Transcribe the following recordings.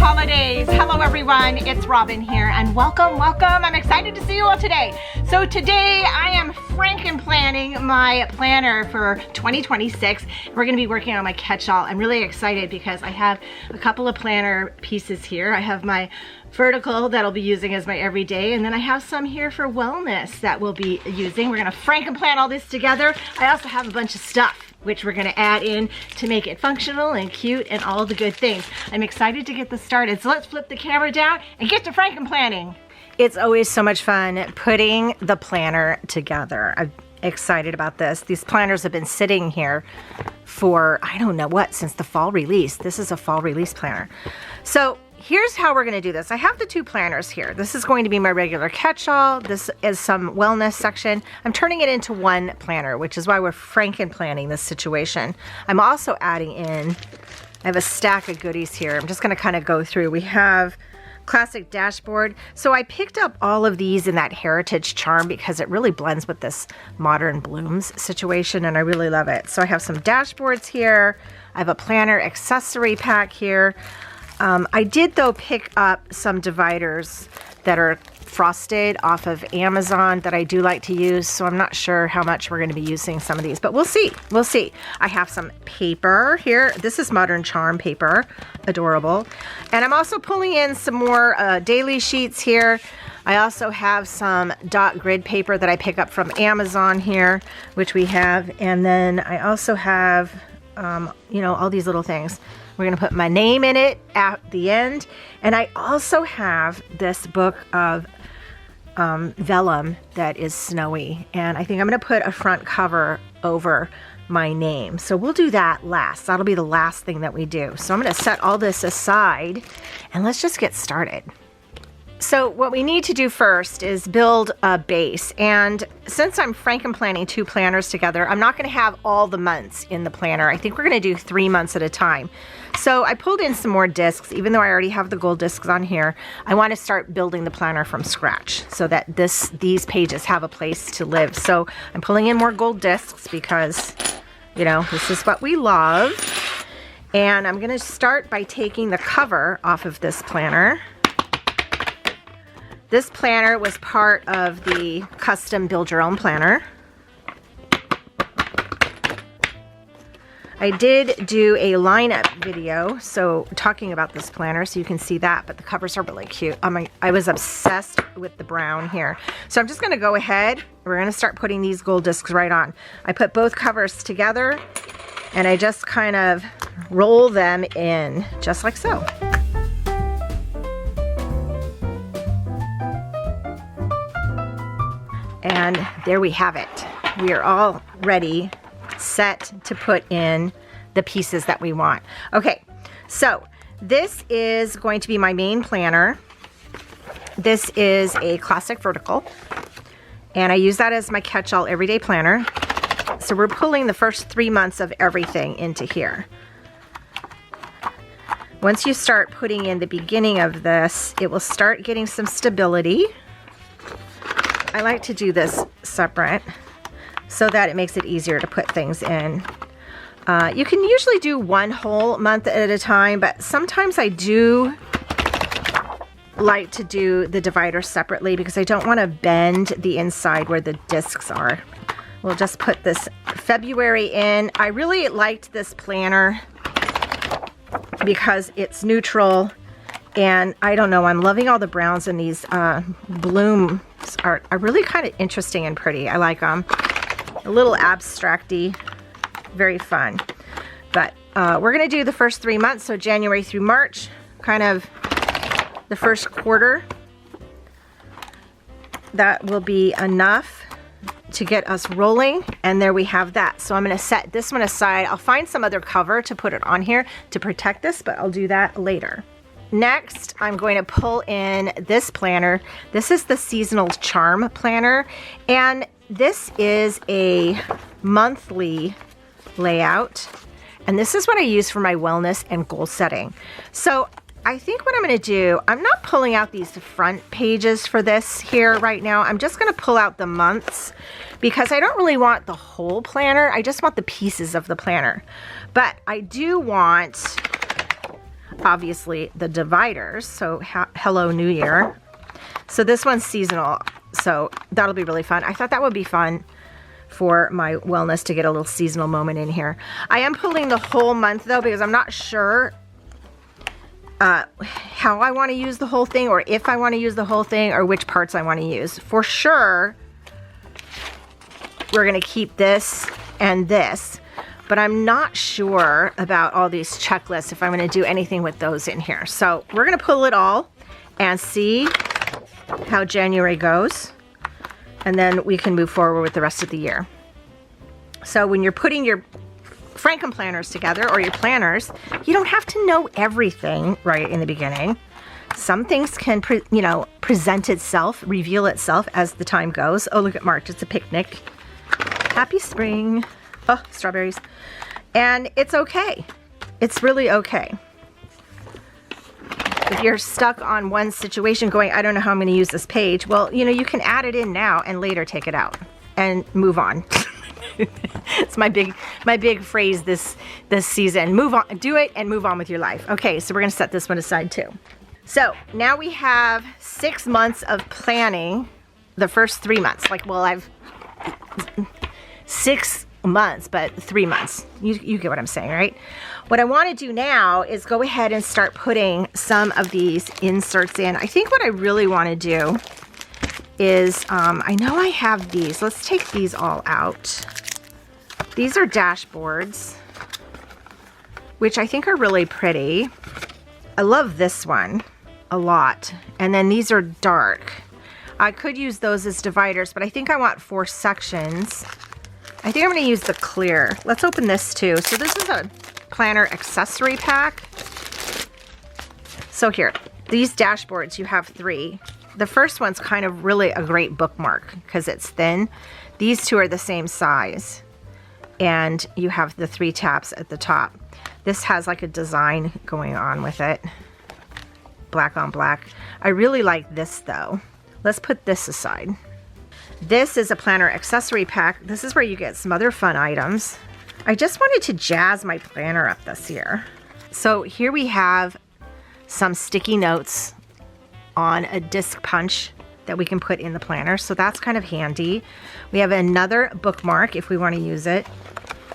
holidays. Hello everyone, it's Robin here and welcome. I'm excited to see you all today. So today I am Frankenplanning my planner for 2026. We're gonna be working on my catch-all. I'm really excited because I have a couple of planner pieces here. I have my vertical that I'll be using as my everyday, and then I have some here for wellness that we'll be using. We're gonna Frankenplan all this together. I also have a bunch of stuff which we're gonna add in to make it functional and cute and all the good things. I'm excited to get this started. So let's flip the camera down and get to Frankenplanning. It's always so much fun putting the planner together. I'm excited about this. These planners have been sitting here for, I don't know what, since the fall release. This is a fall release planner. So here's how we're gonna do this. I have the two planners here. This is going to be my regular catch-all. This is some wellness section. I'm turning it into one planner, which is why we're Frankenplanning this situation. I'm also adding in, I have a stack of goodies here. I'm just gonna kind of go through. We have classic dashboard. So I picked up all of these in that heritage charm because it really blends with this modern blooms situation and I really love it. So I have some dashboards here. I have a planner accessory pack here. I did though pick up some dividers that are frosted off of Amazon that I do like to use, so I'm not sure how much we're going to be using some of these, but we'll see. I have some paper here. This is modern charm paper, adorable. And I'm also pulling in some more daily sheets here. I also have some dot grid paper that I pick up from Amazon here, which we have, and then I also have you know, all these little things. We're gonna put my name in it at the end. And I also have this book of vellum that is snowy. And I think I'm gonna put a front cover over my name. So we'll do that last. That'll be the last thing that we do. So I'm gonna set all this aside and let's just get started. So what we need to do first is build a base. And since I'm Frankenplanning two planners together, I'm not gonna have all the months in the planner. I think we're gonna do 3 months at a time. So I pulled in some more discs, even though I already have the gold discs on here. I wanna start building the planner from scratch so that these pages have a place to live. So I'm pulling in more gold discs because, you know, this is what we love. And I'm gonna start by taking the cover off of this planner. This planner was part of the custom build your own planner. I did do a lineup video, so talking about this planner, so you can see that, but the covers are really cute. I was obsessed with the brown here. So I'm just gonna go ahead, we're gonna start putting these gold discs right on. I put both covers together and I just kind of roll them in, just like so. And there we have it. We are all ready, set to put in the pieces that we want. Okay, so this is going to be my main planner. This is a classic vertical, and I use that as my catch-all everyday planner. So we're pulling the first 3 months of everything into here. Once you start putting in the beginning of this, it will start getting some stability. I like to do this separate so that it makes it easier to put things in. You can usually do one whole month at a time, but sometimes I do like to do the divider separately because I don't want to bend the inside where the discs are. We'll just put this February in. I really liked this planner because it's neutral. And I don't know, I'm loving all the browns, and these blooms are really kind of interesting and pretty. I like them. A little abstract-y, very fun. But we're gonna do the first 3 months, so January through March, kind of the first quarter. That will be enough to get us rolling, and there we have that. So I'm gonna set this one aside. I'll find some other cover to put it on here to protect this, but I'll do that later. Next, I'm going to pull in this planner. This is the Seasonal Charm Planner, and this is a monthly layout, and this is what I use for my wellness and goal setting. So I think what I'm gonna do, I'm not pulling out these front pages for this here right now. I'm just gonna pull out the months because I don't really want the whole planner. I just want the pieces of the planner. But I do want obviously the dividers. So Hello New Year. So this one's seasonal, so that'll be really fun. I thought that would be fun for my wellness to get a little seasonal moment in here. I am pulling the whole month though, because I'm not sure how I want to use the whole thing, or if I want to use the whole thing, or which parts I want to use. For sure, we're going to keep this and this, but I'm not sure about all these checklists, if I'm going to do anything with those in here. So we're going to pull it all and see how January goes, and then we can move forward with the rest of the year. So when you're putting your Frankenplanners together, or your planners, you don't have to know everything right in the beginning. Some things can, present itself, reveal itself as the time goes. Oh, look at March, it's a picnic. Happy spring. Oh, strawberries. And it's okay. It's really okay. If you're stuck on one situation going, I don't know how I'm going to use this page, well, you can add it in now and later take it out and move on. It's my big phrase this season. Move on, do it and move on with your life. Okay, so we're going to set this one aside too. So now we have 6 months of planning. The first 3 months, I've 6 months, but 3 months. You get what I'm saying, right? What I want to do now is go ahead and start putting some of these inserts in. I think what I really want to do is, I know I have these. Let's take these all out. These are dashboards, which I think are really pretty. I love this one a lot. And then these are dark. I could use those as dividers, but I think I want 4 sections. I think I'm going to use the clear. Let's open this too. So this is a planner accessory pack. So here, these dashboards, you have 3. The first one's kind of really a great bookmark because it's thin. These 2 are the same size. And you have the 3 tabs at the top. This has like a design going on with it. Black on black. I really like this though. Let's put this aside. This is a planner accessory pack. This is where you get some other fun items. I just wanted to jazz my planner up this year. So here we have some sticky notes on a disc punch that we can put in the planner. So that's kind of handy. We have another bookmark if we want to use it.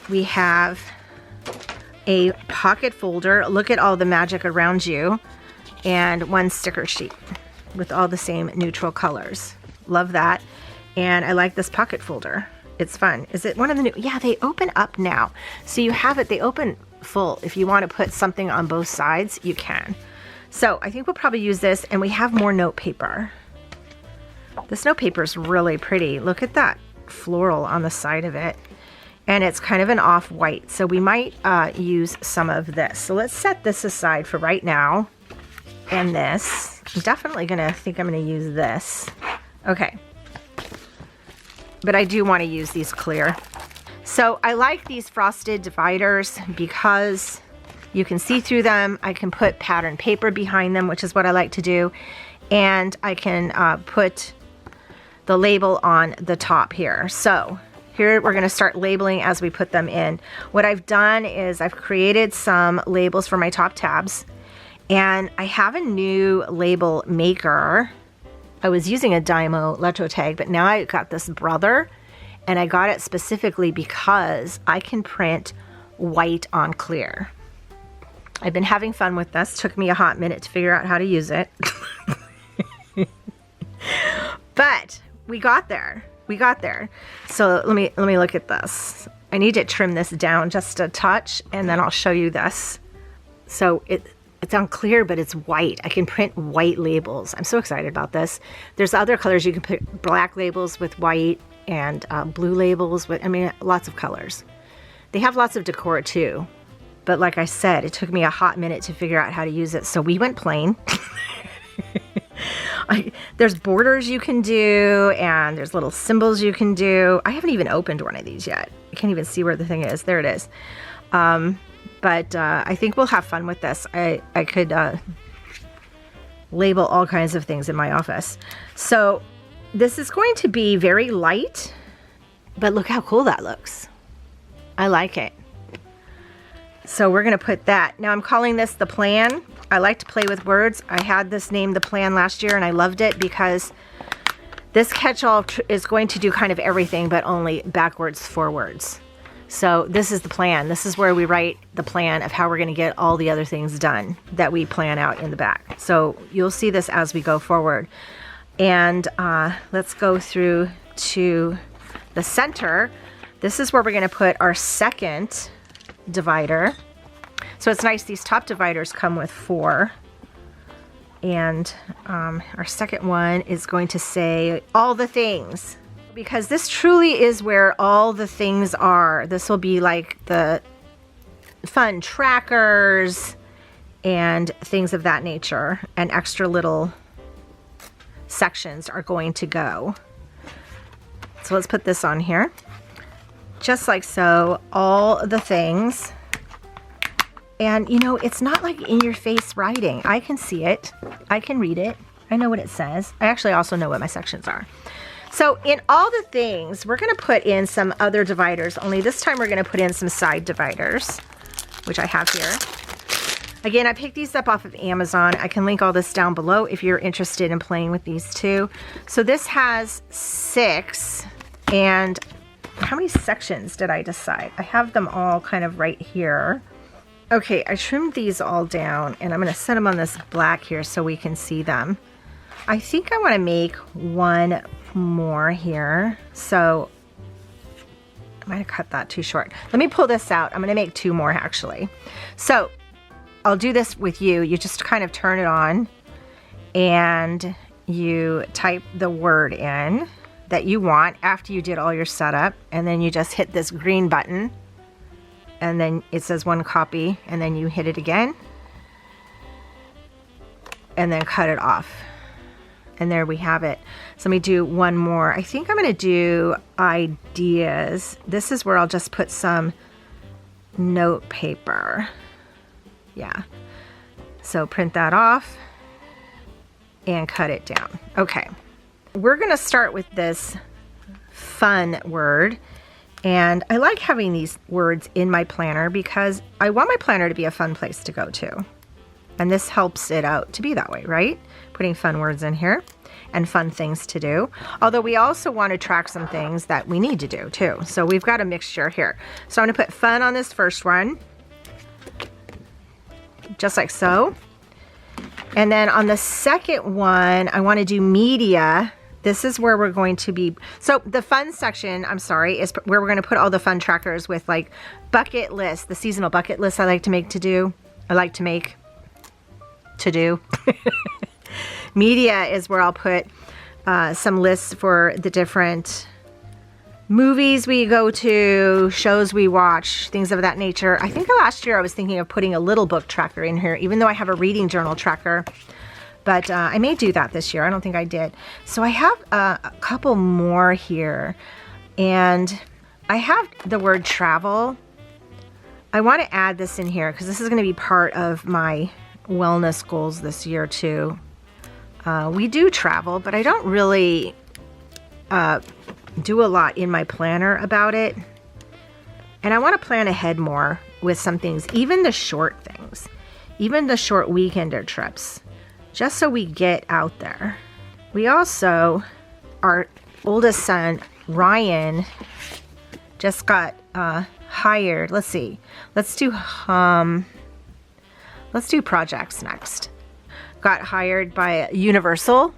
We have a pocket folder. Look at all the magic around you. And 1 sticker sheet with all the same neutral colors. Love that. And I like this pocket folder. It's fun. Is it one of the new? Yeah, they open up now. So you have it, they open full. If you want to put something on both sides, you can. So I think we'll probably use this, and we have more note paper. This note paper is really pretty. Look at that floral on the side of it. And it's kind of an off-white. So we might use some of this. So let's set this aside for right now. And this. I'm definitely I'm going to use this. Okay. But I do want to use these clear. So I like these frosted dividers because you can see through them. I can put pattern paper behind them, which is what I like to do. And I can put the label on the top here. So here we're going to start labeling as we put them in. What I've done is I've created some labels for my top tabs. And I have a new label maker. I was using a Dymo Electro Tag, but now I got this Brother, and I got it specifically because I can print white on clear. I've been having fun with this. Took me a hot minute to figure out how to use it. But we got there. We got there. So let me look at this. I need to trim this down just a touch, and then I'll show you this. So it's on clear, but it's white. I can print white labels. I'm so excited about this. There's other colors. You can put black labels with white and blue labels with, lots of colors. They have lots of decor too. But like I said, it took me a hot minute to figure out how to use it. So we went plain. There's borders you can do, and there's little symbols you can do. I haven't even opened one of these yet. I can't even see where the thing is. There it is. But I think we'll have fun with this. I could label all kinds of things in my office. So this is going to be very light, but look how cool that looks. I like it. So we're gonna put that. Now I'm calling this the plan. I like to play with words. I had this name the plan last year and I loved it because this catch-all is going to do kind of everything but only backwards, forwards. So this is the plan. This is where we write the plan of how we're gonna get all the other things done that we plan out in the back. So you'll see this as we go forward. And let's go through to the center. This is where we're gonna put our second divider. So it's nice, these top dividers come with 4. And our second one is going to say all the things, because this truly is where all the things are. This will be like the fun trackers and things of that nature, and extra little sections are going to go. So let's put this on here. Just like so, all the things. And you know, it's not like in your face writing. I can see it, I can read it, I know what it says. I actually also know what my sections are. So in all the things, we're gonna put in some other dividers, only this time we're gonna put in some side dividers, which I have here. Again, I picked these up off of Amazon. I can link all this down below if you're interested in playing with these too. So this has 6, and how many sections did I decide? I have them all kind of right here. Okay, I trimmed these all down and I'm gonna set them on this black here so we can see them. I think I wanna make one more here. So I might have cut that too short. Let me pull this out. I'm gonna make 2 more actually. So I'll do this with you. You just kind of turn it on and you type the word in that you want after you did all your setup, and then you just hit this green button and then it says 1 copy, and then you hit it again and then cut it off. And there we have it. So let me do one more. I think I'm gonna do ideas. This is where I'll just put some note paper. Yeah. So print that off and cut it down. Okay. We're gonna start with this fun word. And I like having these words in my planner because I want my planner to be a fun place to go to. And this helps it out to be that way, right? Putting fun words in here and fun things to do. Although we also want to track some things that we need to do too. So we've got a mixture here. So I'm gonna put fun on this first one, just like so. And then on the second one, I want to do media. This is where we're going to be, so the fun section, I'm sorry, is where we're going to put all the fun trackers with like bucket lists, the seasonal bucket lists I like to make to do. Media is where I'll put some lists for the different movies we go to, shows we watch, things of that nature. I think last year I was thinking of putting a little book tracker in here, even though I have a reading journal tracker. But I may do that this year. I don't think I did. So I have a couple more here. And I have the word travel. I want to add this in here because this is going to be part of my wellness goals this year too. We do travel, but I don't really do a lot in my planner about it. And I want to plan ahead more with some things, even the short things, even the short weekender trips, just so we get out there. We also, our oldest son, Ryan, just got hired. Let's see. Let's do projects next. Got hired by Universal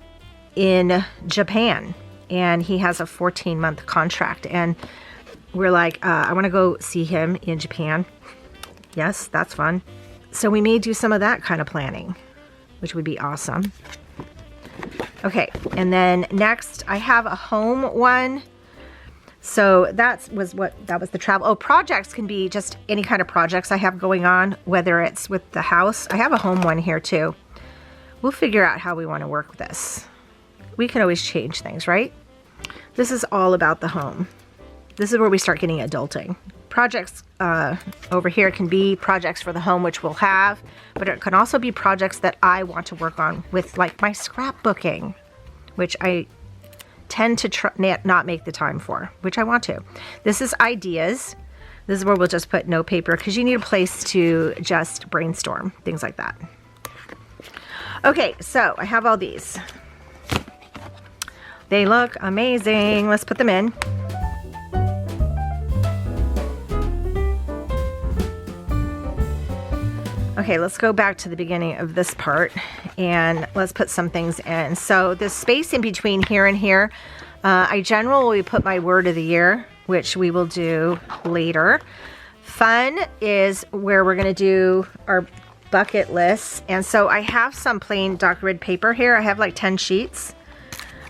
in Japan, and he has a 14-month contract. And we're like, I want to go see him in Japan. Yes, that's fun. So we may do some of that kind of planning, which would be awesome. Okay, and then next I have a home one. So that was the travel. Oh, projects can be just any kind of projects I have going on, whether it's with the house. I have a home one here too. We'll figure out how we want to work with this. We can always change things, right? This is all about the home. This is where we start getting adulting. Projects over here can be projects for the home, which we'll have, but it can also be projects that I want to work on with, like my scrapbooking, which I tend to not make the time for, which I want to. This is ideas. This is where we'll just put no paper because you need a place to just brainstorm, things like that. Okay, so I have all these. They look amazing. Let's put them in. Okay, let's go back to the beginning of this part and let's put some things in. So this space in between here and here, I generally put my word of the year, which we will do later. Fun is where we're gonna do our bucket lists. And so I have some plain doc grid paper here. I have like 10 sheets.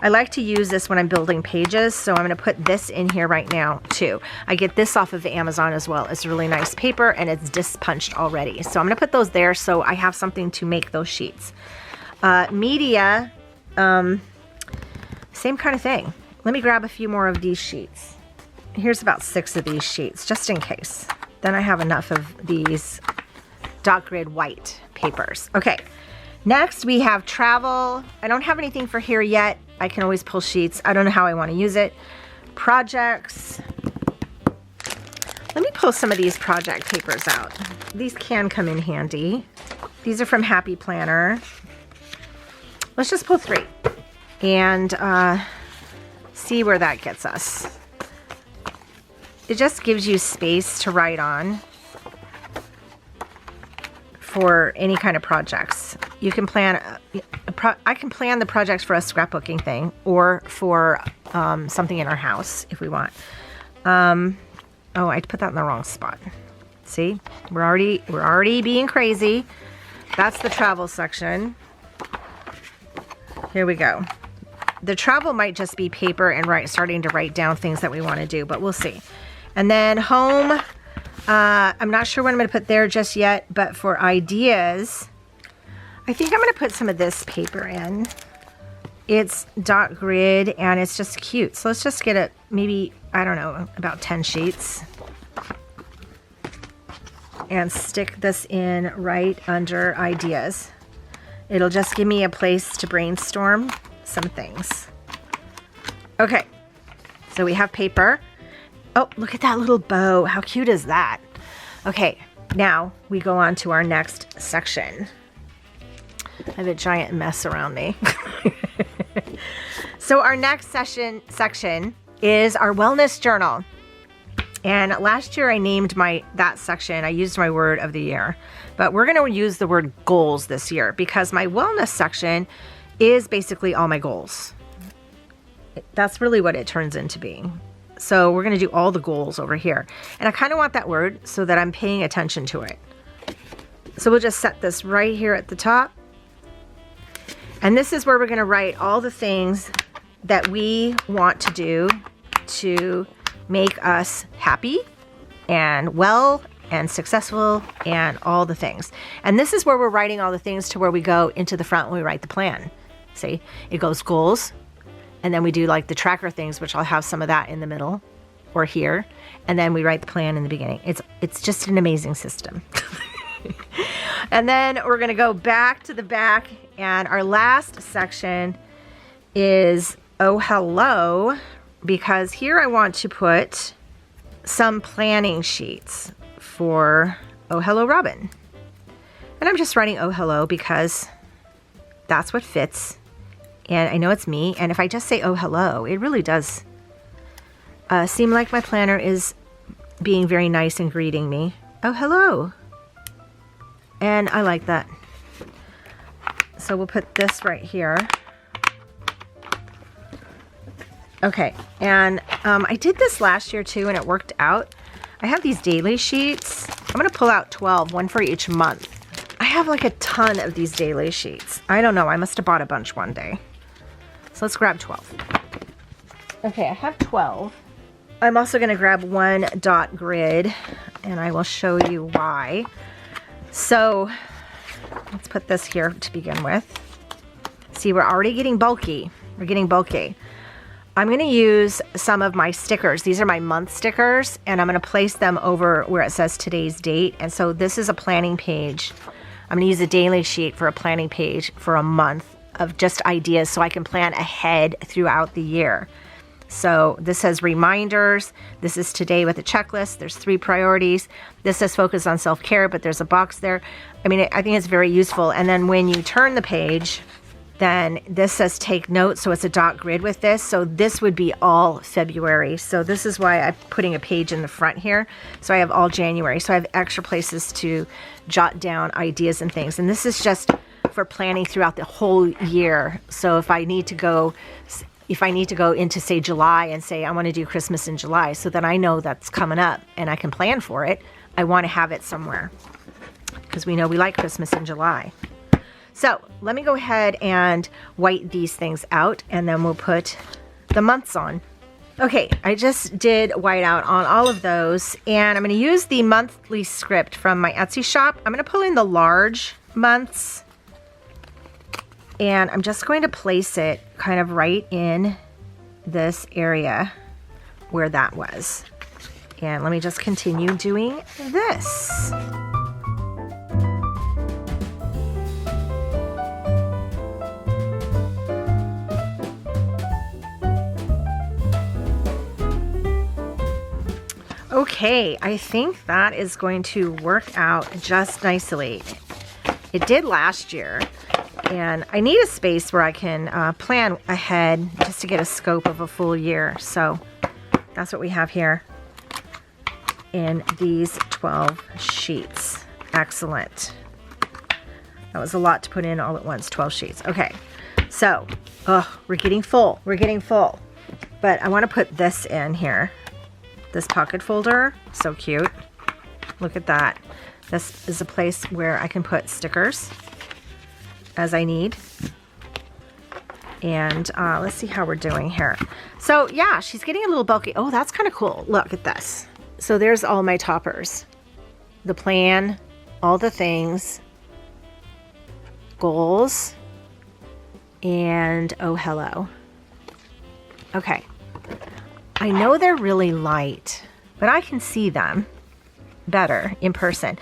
I like to use this when I'm building pages, so I'm gonna put this in here right now too. I get this off of Amazon as well. It's really nice paper and it's disc punched already. So I'm gonna put those there so I have something to make those sheets. Media, same kind of thing. Let me grab a few more of these sheets. Here's about 6 of these sheets, just in case. Then I have enough of these dot grid white papers. Okay, next we have travel. I don't have anything for here yet. I can always pull sheets. I don't know how I want to use it. Projects. Let me pull some of these project papers out. These can come in handy. These are from Happy Planner. Let's just pull 3 and see where that gets us. It just gives you space to write on for any kind of projects. You can plan, I can plan the projects for a scrapbooking thing or for something in our house if we want. Oh, I put that in the wrong spot. See, we're already being crazy. That's the travel section. Here we go. The travel might just be paper and starting to write down things that we want to do, but we'll see. And then home, I'm not sure what I'm going to put there just yet, but for ideas, I think I'm going to put some of this paper in. It's dot grid and it's just cute. So let's just get maybe, I don't know, about 10 sheets. And stick this in right under ideas. It'll just give me a place to brainstorm some things. Okay, so we have paper. Oh, look at that little bow. How cute is that? Okay, now we go on to our next section. I have a giant mess around me. So our next section is our wellness journal. And last year I named that section, I used my word of the year. But we're gonna use the word goals this year because my wellness section is basically all my goals. That's really what it turns into being. So we're gonna do all the goals over here. And I kind of want that word so that I'm paying attention to it. So we'll just set this right here at the top. And this is where we're gonna write all the things that we want to do to make us happy and well and successful and all the things. And this is where we're writing all the things to where we go into the front when we write the plan. See, it goes goals, and then we do like the tracker things, which I'll have some of that in the middle or here. And then we write the plan in the beginning. It's just an amazing system. And then we're gonna go back to the back, and our last section is oh hello, because here I want to put some planning sheets for ohelloRobin. And I'm just writing oh hello because that's what fits. And I know it's me, and if I just say oh hello, it really does seem like my planner is being very nice and greeting me. Oh hello. And I like that. So we'll put this right here. Okay, and I did this last year too, and it worked out. I have these daily sheets. I'm gonna pull out 12, one for each month. I have like a ton of these daily sheets. I don't know, I must have bought a bunch one day. So let's grab 12. Okay, I have 12. I'm also gonna grab one dot grid, and I will show you why. So let's put this here to begin with. See, we're already getting bulky. We're getting bulky. I'm going to use some of my stickers. These are my month stickers, and I'm going to place them over where it says today's date. And so this is a planning page. I'm going to use a daily sheet for a planning page for a month of just ideas so I can plan ahead throughout the year. So this says reminders. This is today with a checklist. There's 3 priorities. This says focus on self-care, but there's a box there. I mean, I think it's very useful. And then when you turn the page, then this says take notes. So it's a dot grid with this. So this would be all February. So this is why I'm putting a page in the front here. So I have all January. So I have extra places to jot down ideas and things. And this is just for planning throughout the whole year. So if I need to go into, say, July and say I want to do Christmas in July, so that I know that's coming up and I can plan for it, I want to have it somewhere because we know we like Christmas in July. So let me go ahead and white these things out, and then we'll put the months on. Okay, I just did white out on all of those, and I'm going to use the monthly script from my Etsy shop. I'm going to pull in the large months, and I'm just going to place it kind of right in this area where that was. And let me just continue doing this. Okay, I think that is going to work out just nicely. It did last year, and I need a space where I can plan ahead just to get a scope of a full year. So that's what we have here in these 12 sheets. Excellent. That was a lot to put in all at once, 12 sheets. Okay, so we're getting full. We're getting full. But I want to put this in here. This pocket folder, so cute. Look at that. This is a place where I can put stickers as I need. And let's see how we're doing here. So yeah, she's getting a little bulky. Oh, that's kind of cool. Look at this. So there's all my toppers. The plan, all the things, goals, and oh hello. Okay. I know they're really light, but I can see them better in person.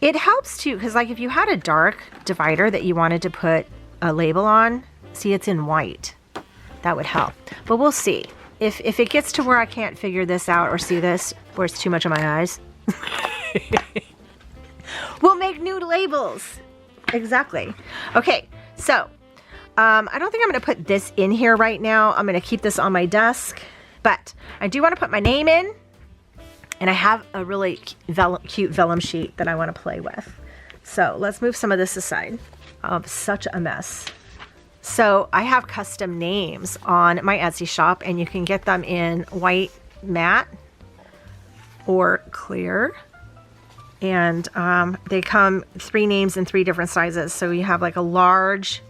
It helps too, because like if you had a dark divider that you wanted to put a label on, see it's in white, that would help. But we'll see. If it gets to where I can't figure this out or see this, or it's too much of my eyes, we'll make new labels. Exactly. Okay, so I don't think I'm going to put this in here right now. I'm going to keep this on my desk. But I do want to put my name in, and I have a really cute vellum sheet that I want to play with. So let's move some of this aside. Such a mess. So I have custom names on my Etsy shop, and you can get them in white matte or clear. And they come 3 names in 3 different sizes. So you have like a large,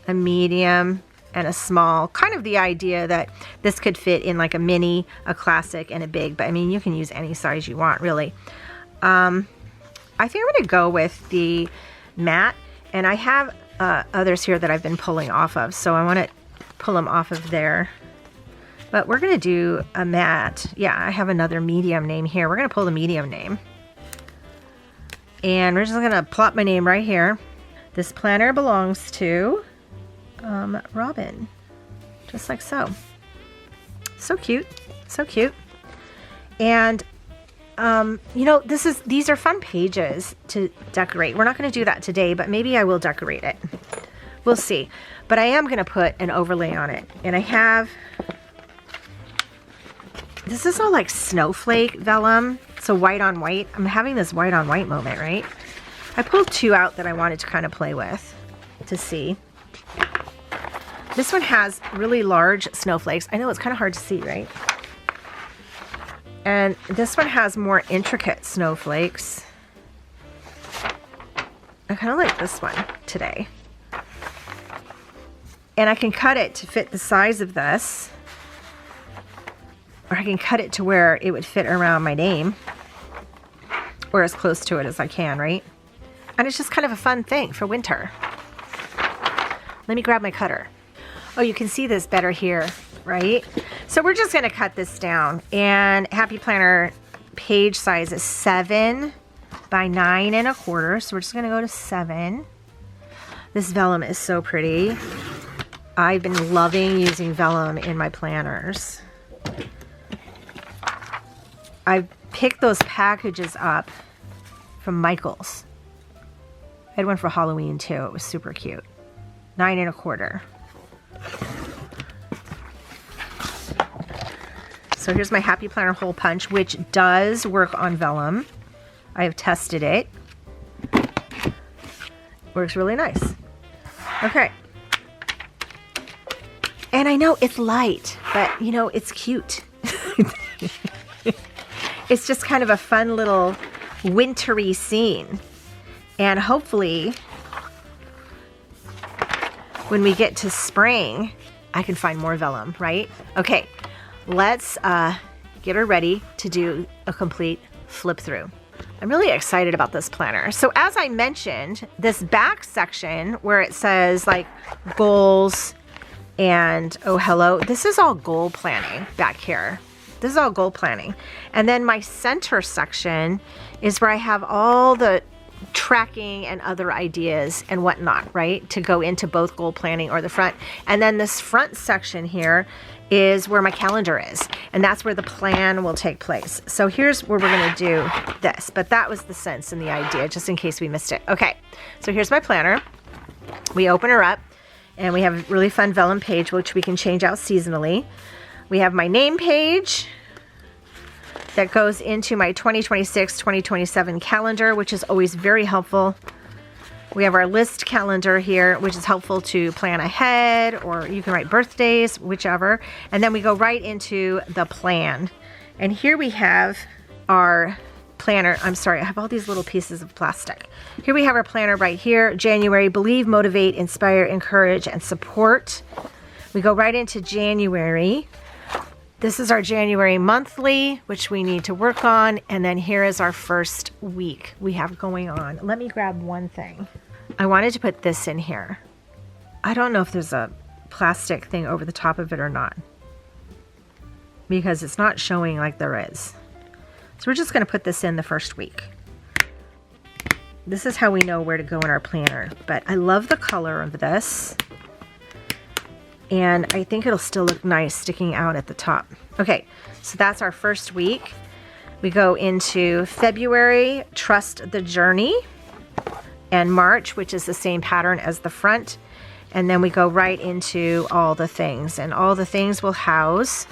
a medium, and a small. Kind of the idea that this could fit in like a mini, a classic, and a big, but I mean you can use any size you want really. I think I'm going to go with the matte, and I have others here that I've been pulling off of, so I want to pull them off of there. But we're going to do a matte. Yeah, I have another medium name here. We're going to pull the medium name, and we're just going to plop my name right here. This planner belongs to Robin, just like so. So cute, so cute. And you know, these are fun pages to decorate. We're not going to do that today, but maybe I will decorate it. We'll see. But I am going to put an overlay on it, and I have, this is all like snowflake vellum, so white on white. I'm having this white on white moment, right? I pulled 2 out that I wanted to kind of play with to see. This one has really large snowflakes. I know it's kind of hard to see, right? And this one has more intricate snowflakes. I kind of like this one today. And I can cut it to fit the size of this. Or I can cut it to where it would fit around my name. Or as close to it as I can, right? And it's just kind of a fun thing for winter. Let me grab my cutter. Oh, you can see this better here, right? So we're just going to cut this down. And Happy Planner page size is 7 by 9 1/4. So we're just going to go to 7. This vellum is so pretty. I've been loving using vellum in my planners. I picked those packages up from Michael's. I had one for Halloween too. It was super cute. 9 1/4. So here's my Happy Planner Hole Punch, which does work on vellum. I have tested it. Works really nice. Okay. And I know it's light, but you know, it's cute. It's just kind of a fun little wintry scene. And hopefully, when we get to spring, I can find more vellum, right? Okay, let's get her ready to do a complete flip through. I'm really excited about this planner. So as I mentioned, this back section where it says like goals and oh hello, this is all goal planning back here. This is all goal planning. And then my center section is where I have all the tracking and other ideas and whatnot, right? To go into both goal planning or the front. And then this front section here is where my calendar is. And that's where the plan will take place. So here's where we're gonna do this. But that was the sense and the idea, just in case we missed it. Okay, so here's my planner. We open her up and we have a really fun vellum page, which we can change out seasonally. We have my name page that goes into my 2026-2027 calendar, which is always very helpful. We have our list calendar here, which is helpful to plan ahead, or you can write birthdays, whichever. And then we go right into the plan. And here we have our planner. I'm sorry, I have all these little pieces of plastic. Here we have our planner right here. January, believe, motivate, inspire, encourage, and support. We go right into January. This is our January monthly, which we need to work on. And then here is our first week we have going on. Let me grab one thing. I wanted to put this in here. I don't know if there's a plastic thing over the top of it or not, because it's not showing like there is. So we're just going to put this in the first week. This is how we know where to go in our planner. But I love the color of this. And I think it'll still look nice sticking out at the top. Okay, so that's our first week. We go into February, trust the journey, and March, which is the same pattern as the front. And then we go right into all the things. And all the things will house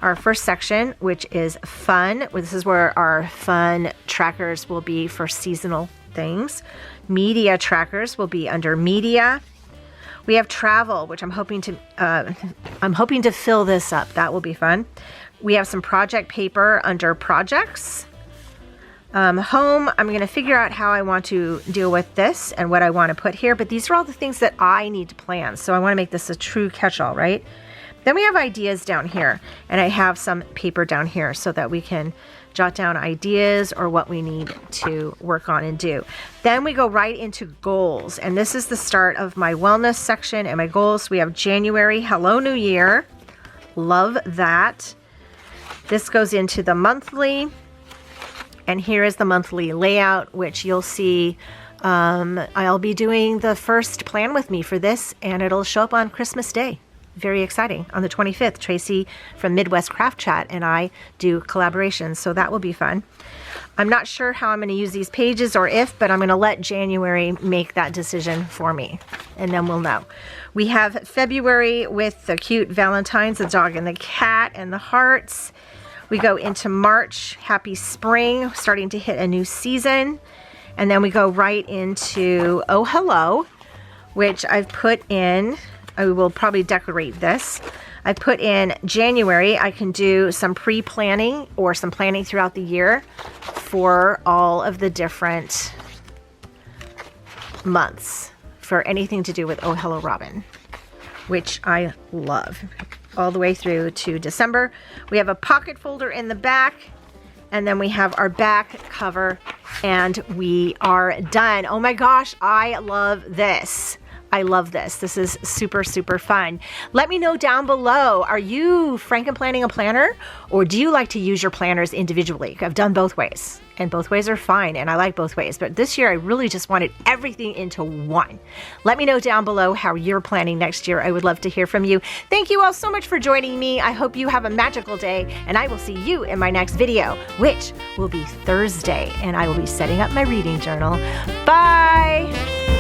our first section, which is fun. This is where our fun trackers will be for seasonal things. Media trackers will be under media. We have travel, which I'm hoping to fill this up. That will be fun. We have some project paper under projects. Home, I'm going to figure out how I want to deal with this and what I want to put here. But these are all the things that I need to plan. So I want to make this a true catch-all, right? Then we have ideas down here. And I have some paper down here so that we can jot down ideas or what we need to work on and do. Then we go right into goals. And this is the start of my wellness section and my goals. We have January, Hello New Year. Love that. This goes into the monthly. And here is the monthly layout, which you'll see. I'll be doing the first plan with me for this, and it'll show up on Christmas Day. Very exciting. On the 25th, Tracy from Midwest Craft Chat and I do collaborations, so that will be fun. I'm not sure how I'm going to use these pages or if, but I'm going to let January make that decision for me, and then we'll know. We have February with the cute Valentines, the dog and the cat and the hearts. We go into March, happy spring, starting to hit a new season. And then we go right into Oh Hello, which I've put in. I will probably decorate this. I put in January. I can do some pre-planning or some planning throughout the year for all of the different months for anything to do with Oh Hello Robin, which I love. All the way through to December. We have a pocket folder in the back, and then we have our back cover, and we are done. Oh my gosh, I love this. I love this. This is super, super fun. Let me know down below, are you Frankenplanning a planner, or do you like to use your planners individually? I've done both ways. and both ways are fine, and I like both ways. But this year, I really just wanted everything into one. Let me know down below how you're planning next year. I would love to hear from you. Thank you all so much for joining me. I hope you have a magical day, and I will see you in my next video, which will be Thursday, and I will be setting up my reading journal. Bye!